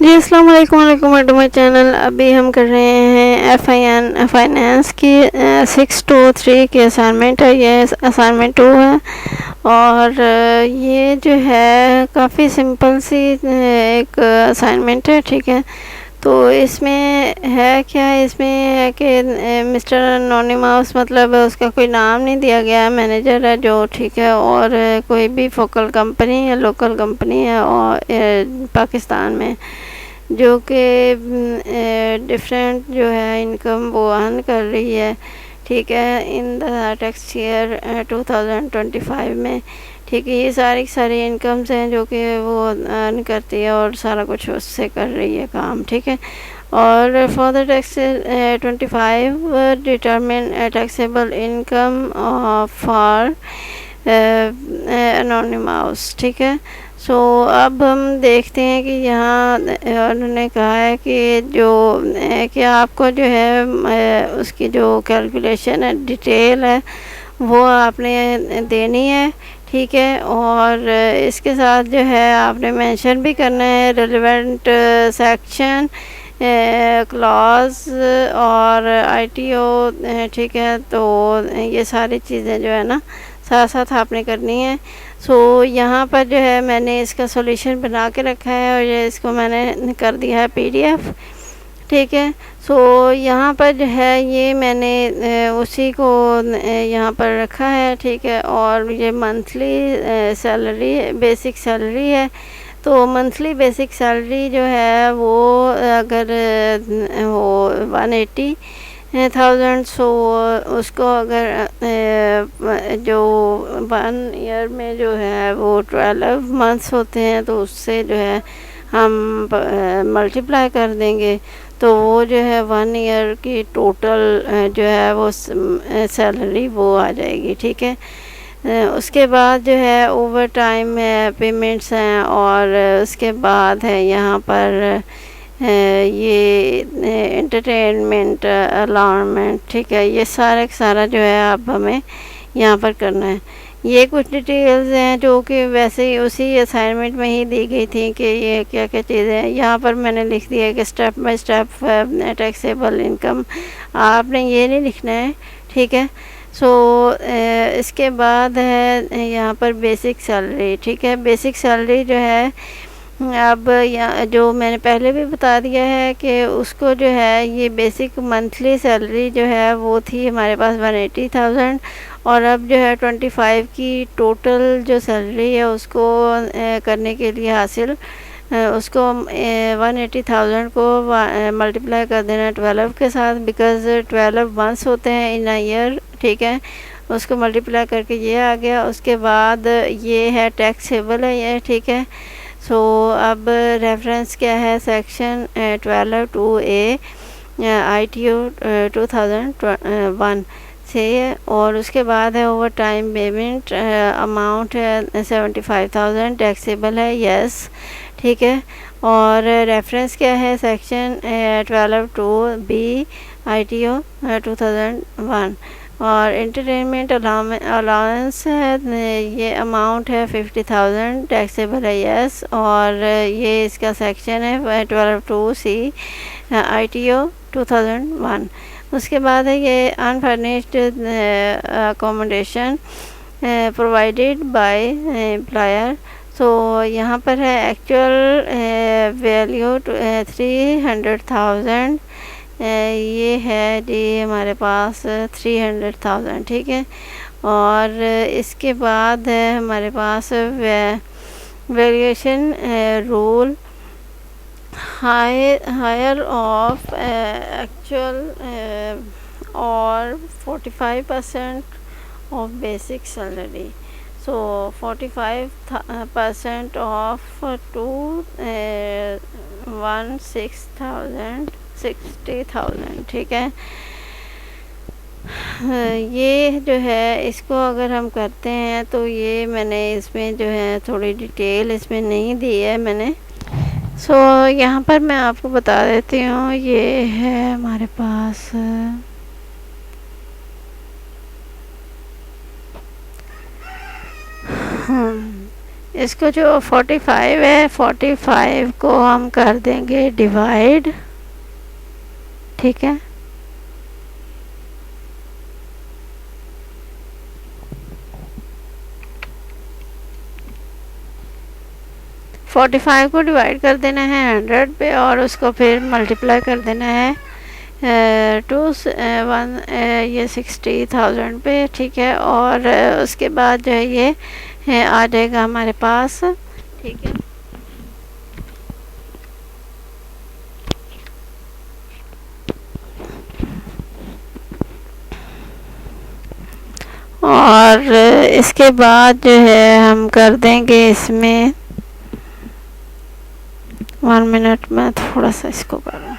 जी अस्सलाम वालेकुम, welcome to my channel. अभी हम कर रहे हैं FIN फाइनेंस की 623 की असाइनमेंट है। ये असाइनमेंट 2 है और ये जो है काफ़ी सिंपल सी एक असाइनमेंट है, ठीक है। तो इसमें है क्या है, इसमें है कि मिस्टर एनोनिमस मतलब उसका कोई नाम नहीं दिया गया है, मैनेजर है जो, ठीक है। और कोई भी फोकल कंपनी या लोकल कंपनी है और पाकिस्तान में जो कि डिफरेंट जो है इनकम वो अर्न कर रही है, ठीक है, इन द टैक्स ईयर 2025 में, ठीक है। ये सारी इनकम्स हैं जो कि वो अर्न करती है और सारा कुछ उससे कर रही है काम, ठीक है। और for the tax 25 determine taxable income for anonymous, ठीक है। सो अब हम देखते हैं कि यहाँ उन्होंने कहा है कि जो कि आपको जो है उसकी जो कैलकुलेशन है, डिटेल है, वो आपने देनी है, ठीक है। और इसके साथ जो है आपने मेंशन भी करना है रेलेवेंट सेक्शन, क्लॉज और ITO, ठीक है। तो ये सारी चीज़ें जो है ना साथ साथ आपने करनी है। सो यहाँ पर जो है मैंने इसका सॉल्यूशन बना के रखा है और ये इसको मैंने कर दिया है PDF, ठीक है। सो यहाँ पर जो है ये मैंने उसी को यहाँ पर रखा है, ठीक है। और ये मंथली सैलरी, बेसिक सैलरी है। तो मंथली बेसिक सैलरी जो है वो अगर वो 180,000, सो उसको अगर जो 1 ईयर में जो है वो 12 मंथ्स होते हैं, तो उससे जो है हम मल्टीप्लाई कर देंगे, तो वो जो है 1 ईयर की टोटल जो है वो सैलरी वो आ जाएगी, ठीक है। उसके बाद जो है ओवर टाइम है, पेमेंट्स हैं, और उसके बाद है यहाँ पर ये एंटरटेनमेंट अलाउंसमेंट, ठीक है। ये सारा जो है अब हमें यहाँ पर करना है। ये कुछ डिटेल्स हैं जो कि वैसे ही उसी असाइनमेंट में ही दी गई थी कि ये क्या क्या चीज़ें हैं। यहाँ पर मैंने लिख दिया है कि step by step taxable income, आपने ये नहीं लिखना है, ठीक है। सो इसके बाद है यहाँ पर बेसिक सैलरी, ठीक है। बेसिक सैलरी जो है अब यहाँ जो मैंने पहले भी बता दिया है कि उसको जो है ये बेसिक मंथली सैलरी जो है वो थी हमारे पास 180,000, और अब जो है 25 की टोटल जो सैलरी है उसको करने के लिए हासिल उसको 180,000 को मल्टीप्लाई कर देना 12 के साथ, बिकॉज़ 12 मंथ्स होते हैं इन अ ईयर, ठीक है। उसको मल्टीप्लाई करके ये आ गया। उसके बाद ये है टैक्सेबल है ये, ठीक है। सो अब रेफरेंस क्या है, सेक्शन 12(2)(a) ITO 2001 से, और उसके बाद है ओवर टाइम पेमेंट अमाउंट है 75,000, टैक्सेबल है, यस, ठीक है। और रेफरेंस क्या है, सेक्शन 12(2)(b) ITO 2001, और एंटरटेनमेंट अलाउंस है, ये अमाउंट है 50,000, टैक्सेबल है, यस। और ये इसका सेक्शन है 12(2)(c) ITO 2001। उसके बाद है ये unfurnished accommodation provided by employer. So यहाँ पर है एक्चुअल वैल्यू 300,000, ये है जी हमारे पास 300,000, ठीक है। और इसके बाद है हमारे पास variation rule, higher of actual और 45% of basic salary. So 45% of 60,000, ठीक है। ये जो है इसको अगर हम करते हैं तो ये मैंने इसमें जो है थोड़ी डिटेल इसमें नहीं दी है मैंने। सो यहाँ पर मैं आपको बता देती हूँ, ये है हमारे पास इसको जो 45 है, 45 को हम कर देंगे डिवाइड, ठीक है। फोर्टी फाइव को डिवाइड कर देना है 100 पे और उसको फिर मल्टीप्लाई कर देना है टू वन ये 60,000 पे, ठीक है। और उसके बाद जो है ये आ जाएगा हमारे पास, ठीक है। और इसके बाद जो है हम कर देंगे इसमें 1 मिनट में थोड़ा सा इसको करूँ,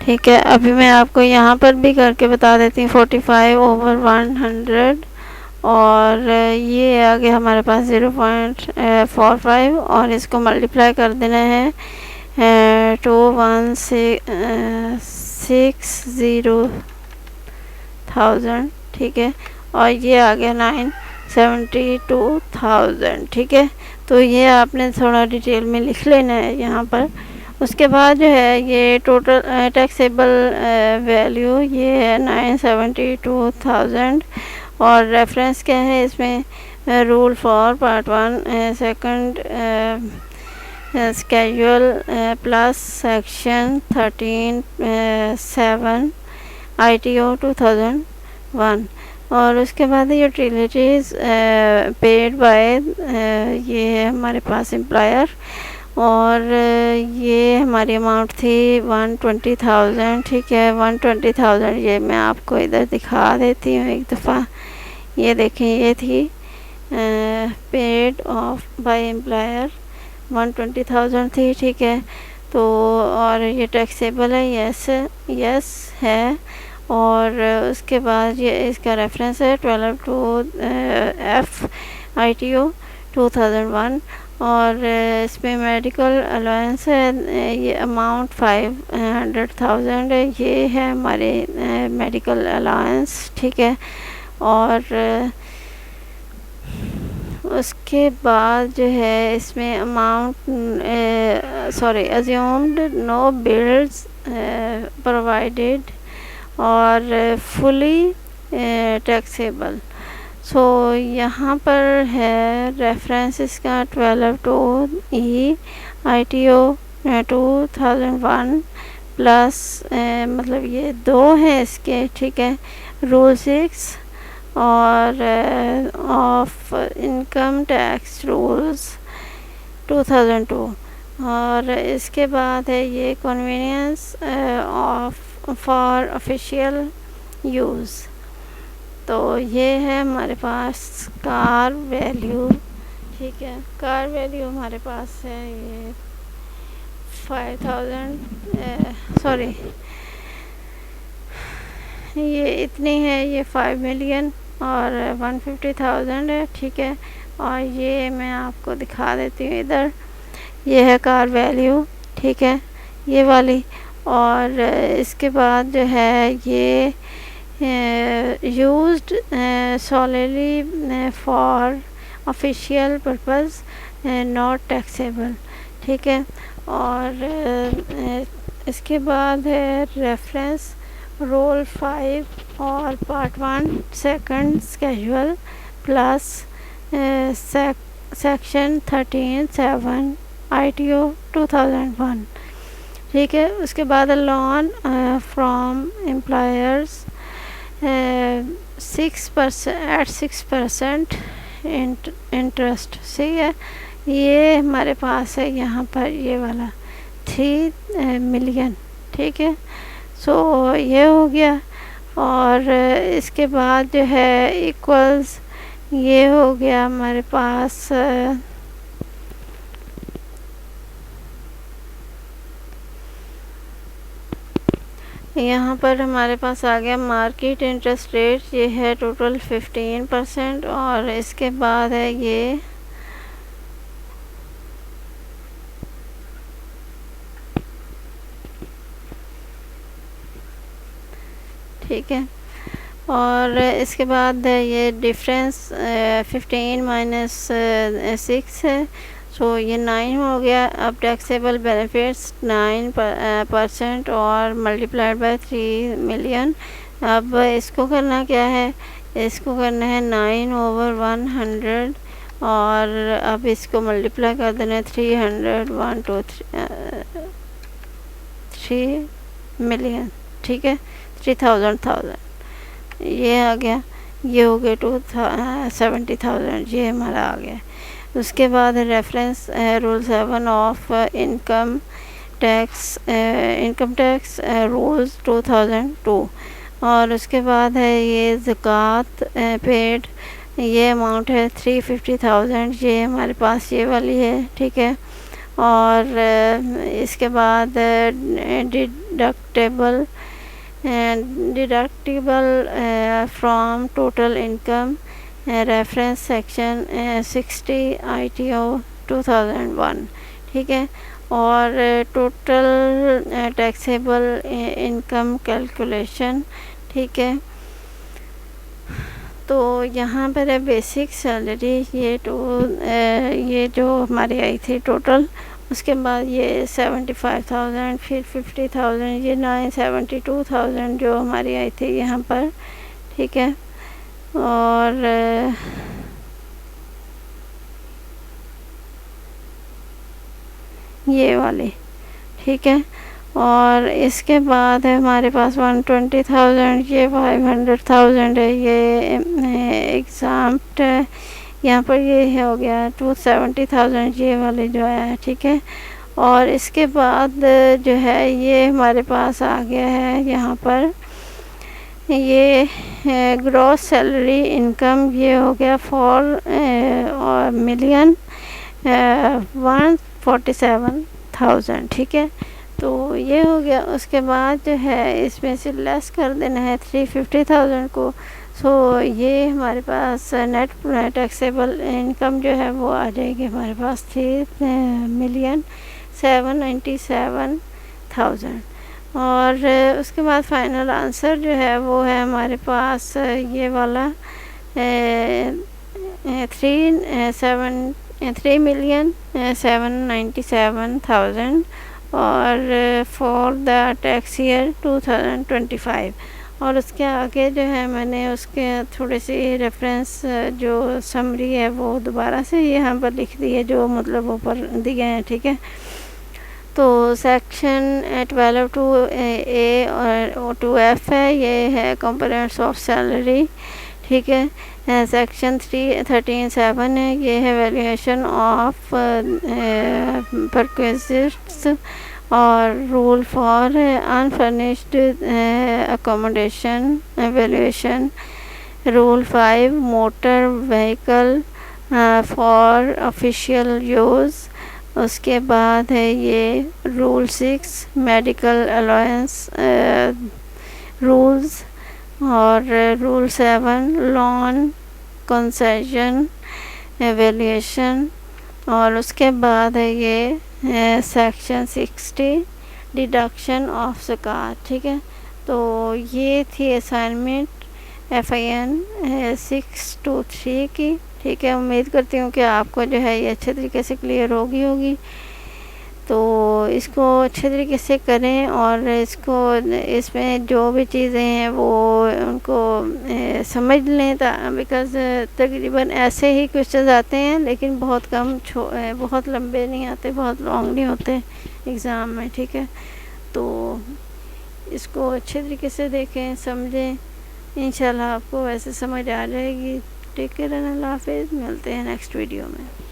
ठीक है। अभी मैं आपको यहाँ पर भी करके बता देती हूँ 45/100 और ये आ गया हमारे पास 0.45 और इसको मल्टीप्लाई कर देना है 216,000, ठीक है। और ये आ गया 972,000, ठीक है। तो ये आपने थोड़ा डिटेल में लिख लेना है यहाँ पर। उसके बाद जो है ये टोटल टैक्सेबल वैल्यू ये है 972,000 और रेफरेंस क्या है इसमें, rule for part 1 second schedule plus section 13(7) ITO 2001। और उसके बाद यूटिलिटीज़ पेड बाय ये है हमारे पास एम्प्लॉयर और ये हमारी अमाउंट थी 120,000, ठीक है। 120,000 ये मैं आपको इधर दिखा देती हूँ एक दफ़ा, ये देखें ये थी पेड ऑफ बाय एम्प्लॉयर 120,000 थी, ठीक है। तो और ये टैक्सेबल है, यस है। और उसके बाद ये इसका रेफरेंस है 12(2) F ITO 2001 और इसमें मेडिकल अलाउंस है, ये अमाउंट 500,000 है, ये है हमारे मेडिकल अलाउंस, ठीक है। और उसके बाद जो है इसमें amount assumed no bills provided और फुली टैक्सेबल। सो यहाँ पर है रेफरेंस इसका 12(2) ITO 2001 प्लस मतलब ये दो हैं इसके, ठीक है। रूल 6 और ऑफ इनकम टैक्स रूल्स 2002 और इसके बाद है ये convenience of for official use. तो ये है हमारे पास कार वैल्यू, ठीक है। कार वैल्यू हमारे पास है ये 5,000 ये इतनी है, ये 5 मिलियन और 150,000 है, ठीक है। और ये मैं आपको दिखा देती हूँ इधर, ये है कार वैल्यू, ठीक है, ये वाली। और इसके बाद जो है ये used solely for official purpose not taxable, ठीक है। और इसके बाद है रेफरेंस रोल 5 और part 1 second schedule plus section 13(7) ITO 2001, ठीक है। उसके बाद लोन फ्रॉम एम्प्लॉयर्स 6% इंटरेस्ट, सही है। ये हमारे पास है यहाँ पर ये वाला 3 मिलियन, ठीक है। सो ये हो गया। और इसके बाद जो है इक्वल्स ये हो गया हमारे पास यहाँ पर हमारे पास आ गया मार्केट इंटरेस्ट रेट, ये है टोटल 15% और इसके बाद है ये ठीक है। और इसके बाद ये डिफरेंस 15 माइनस 6 है, सो ये 9 हो गया। अब टैक्सेबल बेनिफिट्स 9% और मल्टीप्लाइड बाय 3 मिलियन। अब इसको करना क्या है, इसको करना है 9/100 और अब इसको मल्टीप्लाई कर देना है 300 1 2 3 मिलियन, ठीक है, 3000 ये आ गया। ये हो गया 70,000, ये हमारा आ गया। उसके बाद reference rule 7 of income tax rules 2002। और उसके बाद है ये ज़कात पेड, ये अमाउंट है 350,000, ये हमारे पास ये वाली है, ठीक है। और इसके बाद deductible from total income, reference section 60 ITO 2001, ठीक है। और टोटल टैक्सेबल इनकम कैलकुलेशन, ठीक है। तो यहाँ पर है बेसिक सैलरी, ये जो हमारी आई थी टोटल। उसके बाद ये 75,000, फिर 50,000, ये 72,000 जो हमारी आई थी यहाँ पर, ठीक है। और ये वाली, ठीक है। और इसके बाद है हमारे पास 120,000, ये 500,000 है, ये एग्जाम्प्ट है। यहाँ पर ये हो गया 270,000, ये वाले जो है, ठीक है। और इसके बाद जो है ये हमारे पास आ गया है यहाँ पर ये ग्रॉस सैलरी इनकम, ये हो गया 4 मिलियन 147,000, ठीक है। तो ये हो गया। उसके बाद जो है इसमें से लेस कर देना है 350,000 को। सो ये हमारे पास नेट टैक्सेबल इनकम जो है वो आ जाएगी हमारे पास 3,797,000। और उसके बाद फाइनल आंसर जो है वो है हमारे पास ये वाला 3,797,000 और फॉर द टैक्स ईयर 2025। और उसके आगे जो है मैंने उसके थोड़ी सी रेफरेंस जो समरी है वो दोबारा से यहाँ पर लिख दी है, जो मतलब ऊपर दिए हैं, ठीक है। तो सेक्शन 12 टू ए और 2F है, ये है कंपोनेंट्स ऑफ सैलरी, ठीक है। सेक्शन 13(7) है, ये है वैल्यूएशन ऑफ परक्विजिट्स और rule for unfurnished accommodation valuation. Rule 5 motor vehicle for official use. उसके बाद है ये रूल 6 मेडिकल अलाउंस रूल्स। और रूल 7 लोन कंसेशन वैल्यूएशन। और उसके बाद है ये सेक्शन 60 डिडक्शन ऑफ ज़कात, ठीक है। तो ये थी असाइनमेंट FIN 623 की, ठीक है। उम्मीद करती हूँ कि आपको जो है ये अच्छे तरीके से क्लियर होगी। तो इसको अच्छे तरीके से करें और इसमें जो भी चीज़ें हैं वो उनको समझ लें, बिकॉज़ तकरीबन ऐसे ही क्वेश्चन आते हैं, लेकिन बहुत कम बहुत लंबे नहीं आते, बहुत लॉन्ग नहीं होते एग्ज़ाम में, ठीक है। तो इसको अच्छे तरीके से देखें, समझें, इंशाल्लाह आपको वैसे समझ आ जाएगी। टेक केयर एंड अल्लाह हाफ़िज़। मिलते हैं नेक्स्ट वीडियो में।